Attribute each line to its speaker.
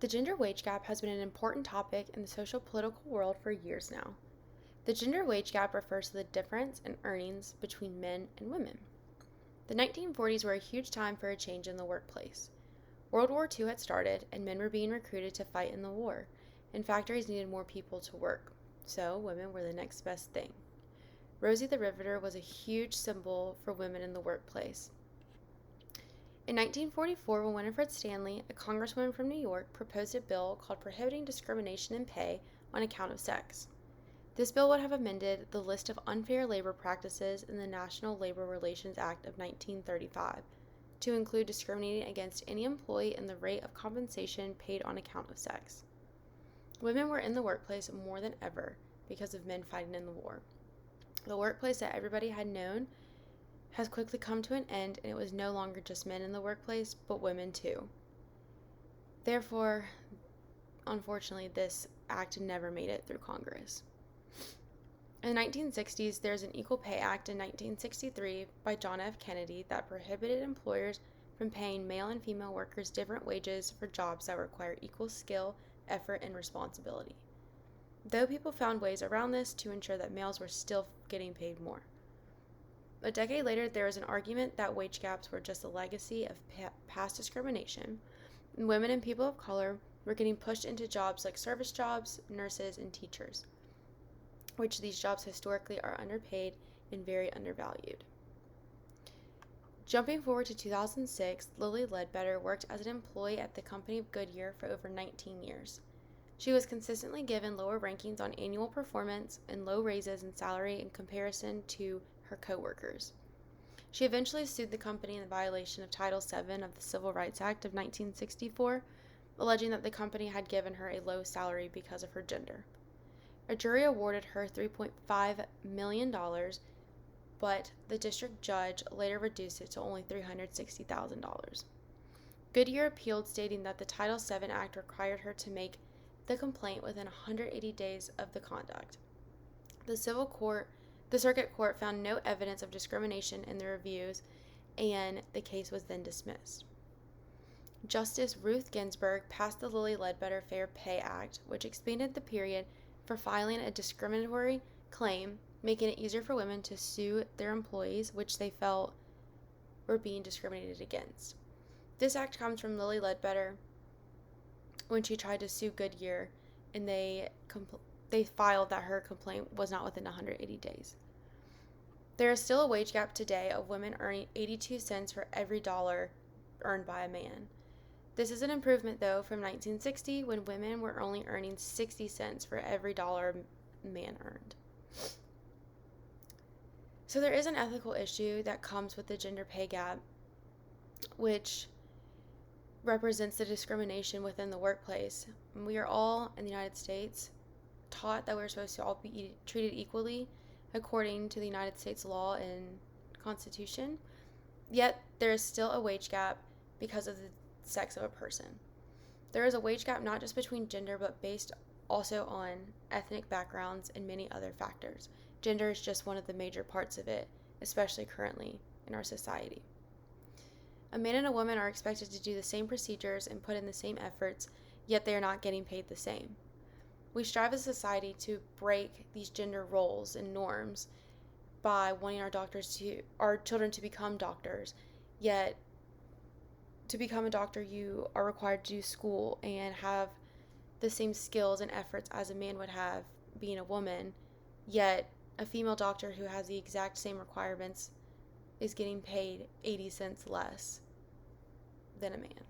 Speaker 1: The gender wage gap has been an important topic in the social political world for years now. The gender wage gap refers to the difference in earnings between men and women. The 1940s were a huge time for a change in the workplace. World War II had started, and men were being recruited to fight in the war, and factories needed more people to work, so women were the next best thing. Rosie the Riveter was a huge symbol for women in the workplace. In 1944, when Winifred Stanley, a congresswoman from New York, proposed a bill called Prohibiting Discrimination in Pay on Account of Sex. This bill would have amended the list of unfair labor practices in the National Labor Relations Act of 1935 to include discriminating against any employee in the rate of compensation paid on account of sex. Women were in the workplace more than ever because of men fighting in the war. The workplace that everybody had known has quickly come to an end, and it was no longer just men in the workplace, but women too. Therefore, unfortunately, this act never made it through Congress. In the 1960s, there's an Equal Pay Act in 1963 by John F. Kennedy that prohibited employers from paying male and female workers different wages for jobs that require equal skill, effort, and responsibility. Though people found ways around this to ensure that males were still getting paid more. A decade later, there was an argument that wage gaps were just a legacy of past discrimination, and women and people of color were getting pushed into jobs like service jobs, nurses, and teachers, which these jobs historically are underpaid and very undervalued. Jumping forward to 2006, Lilly Ledbetter worked as an employee at the company of Goodyear for over 19 years. She was consistently given lower rankings on annual performance and low raises in salary in comparison to her co-workers. She eventually sued the company in violation of Title VII of the Civil Rights Act of 1964, alleging that the company had given her a low salary because of her gender. A jury awarded her $3.5 million, but the district judge later reduced it to only $360,000. Goodyear appealed, stating that the Title VII Act required her to make the complaint within 180 days of the conduct. The circuit court found no evidence of discrimination in the reviews, and the case was then dismissed. Justice Ruth Ginsburg passed the Lilly Ledbetter Fair Pay Act, which expanded the period for filing a discriminatory claim, making it easier for women to sue their employees, which they felt were being discriminated against. This act comes from Lilly Ledbetter when she tried to sue Goodyear, and they filed that her complaint was not within 180 days. There is still a wage gap today of women earning 82 cents for every dollar earned by a man. This is an improvement, though, from 1960, when women were only earning 60 cents for every dollar a man earned. So there is an ethical issue that comes with the gender pay gap, which represents the discrimination within the workplace. We are all, in the United States, taught that we're supposed to all be treated equally according to the United States law and Constitution, yet there is still a wage gap because of the sex of a person. There is a wage gap not just between gender, but based also on ethnic backgrounds and many other factors. Gender is just one of the major parts of it, especially currently in our society. A man and a woman are expected to do the same procedures and put in the same efforts, yet they are not getting paid the same. We strive as a society to break these gender roles and norms by wanting our children to become doctors, yet to become a doctor, you are required to do school and have the same skills and efforts as a man would have being a woman, yet a female doctor who has the exact same requirements is getting paid 80 cents less than a man.